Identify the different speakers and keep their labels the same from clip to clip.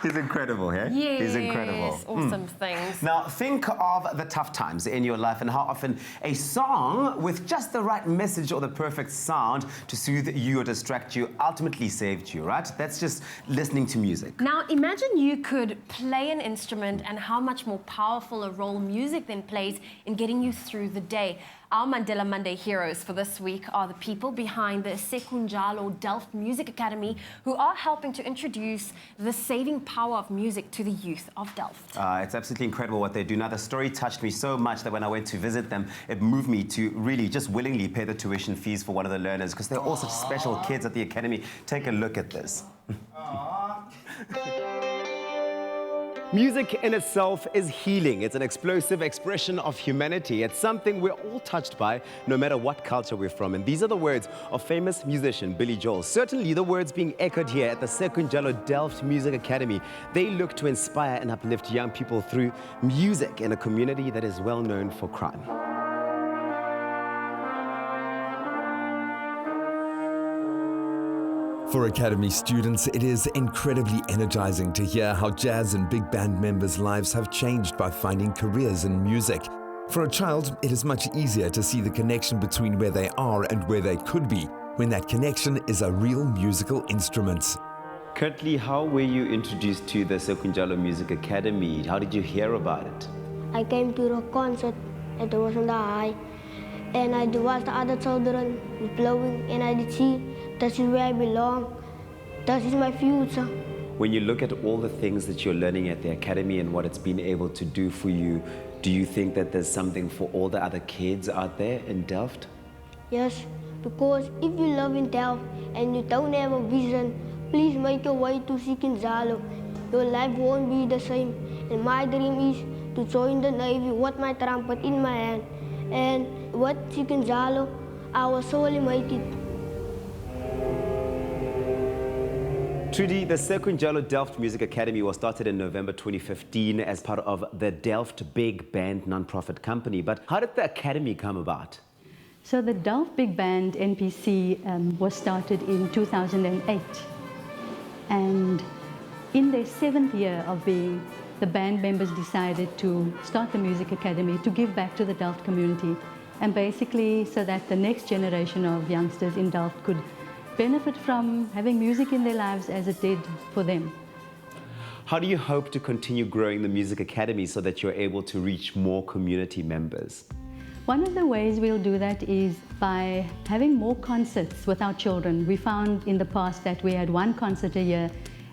Speaker 1: He's incredible, hey?
Speaker 2: Yes,
Speaker 1: He's incredible.
Speaker 2: awesome things.
Speaker 1: Now, think of the tough times in your life and how often a song with just the right message or the perfect sound to soothe you or distract you ultimately saved you, right? That's just listening to music.
Speaker 2: Now, imagine you could play an instrument and how much more powerful a role music then plays in getting you through the day. Our Mandela Monday heroes for this week are the people behind the Sekunjalo Delft Music Academy who are helping to introduce the saving power of music to the youth of Delft.
Speaker 1: It's absolutely incredible what they do. Now, the story touched me so much that when I went to visit them, it moved me to really just willingly pay the tuition fees for one of the learners because they're all such special kids at the academy. Take a look at this. Music in itself is healing. It's an explosive expression of humanity. It's something we're all touched by, no matter what culture we're from. And these are the words of famous musician Billy Joel. Certainly the words being echoed here at the Sekunjalo Delft Music Academy. They look to inspire and uplift young people through music in a community that is well known for crime.
Speaker 3: For Academy students, it is incredibly energizing to hear how jazz and big band members' lives have changed by finding careers in music. For a child, it is much easier to see the connection between where they are and where they could be, when that connection is a real musical instrument.
Speaker 1: Curtly, how were you introduced to the Sekunjalo Music Academy? How did you hear about it?
Speaker 4: I came to the concert and it was on the high, and I watched the other children blowing, and I did see this is where I belong. This is my future.
Speaker 1: When you look at all the things that you're learning at the academy and what it's been able to do for you, do you think that there's something for all the other kids out there in Delft?
Speaker 4: Yes, because if you live in Delft and you don't have a vision, please make your way to Sekunjalo. Your life won't be the same. And my dream is to join the Navy with my trumpet in my hand. And with Sekunjalo, I will surely make it.
Speaker 1: Trudy, the Sekunjalo Delft Music Academy was started in November 2015 as part of the Delft Big Band non-profit company. But how did the academy come about?
Speaker 5: So the Delft Big Band NPC was started in 2008. And in their 7th year of being, the band members decided to start the music academy to give back to the Delft community. And basically so that the next generation of youngsters in Delft could benefit from having music in their lives as it did for them.
Speaker 1: How do you hope to continue growing the Music Academy so that you're able to reach more community members?
Speaker 5: One of the ways we'll do that is by having more concerts with our children. We found in the past that we had one concert a year,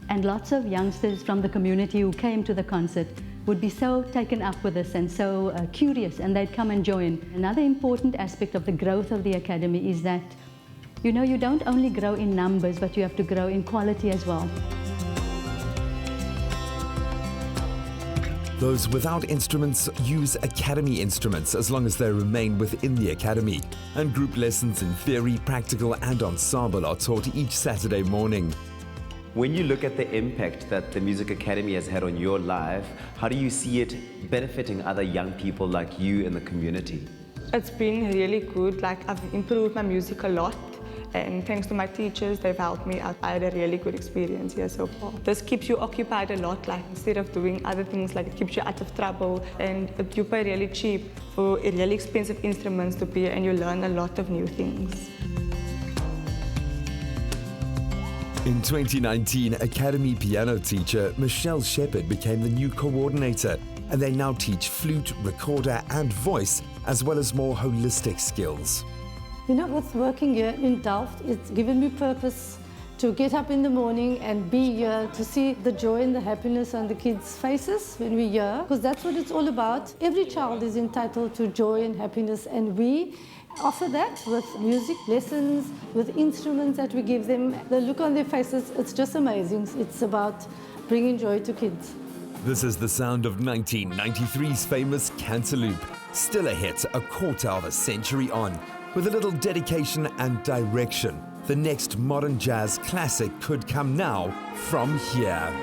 Speaker 5: and lots of youngsters from the community who came to the concert would be so taken up with us and so curious, and they'd come and join. Another important aspect of the growth of the academy is that you know, you don't only grow in numbers, but you have to grow in quality as well.
Speaker 3: Those without instruments use academy instruments as long as they remain within the academy. And group lessons in theory, practical and ensemble are taught each Saturday morning.
Speaker 1: When you look at the impact that the Music Academy has had on your life, how do you see it benefiting other young people like you in the community?
Speaker 6: It's been really good. Like, I've improved my music a lot. And thanks to my teachers, they've helped me out. I had a really good experience here so far. This keeps you occupied a lot, like instead of doing other things, like it keeps you out of trouble, and you pay really cheap for really expensive instruments to play, and you learn a lot of new things.
Speaker 3: In 2019, Academy piano teacher Michelle Shepherd became the new coordinator, and they now teach flute, recorder and voice, as well as more holistic skills.
Speaker 7: You know, with working here in Delft, it's given me purpose to get up in the morning and be here, to see the joy and the happiness on the kids' faces when we're here, because that's what it's all about. Every child is entitled to joy and happiness, and we offer that with music lessons, with instruments that we give them. The look on their faces, it's just amazing. It's about bringing joy to kids.
Speaker 3: This is the sound of 1993's famous Cantaloupe, still a hit a quarter of a century on. With a little dedication and direction, the next modern jazz classic could come now from here.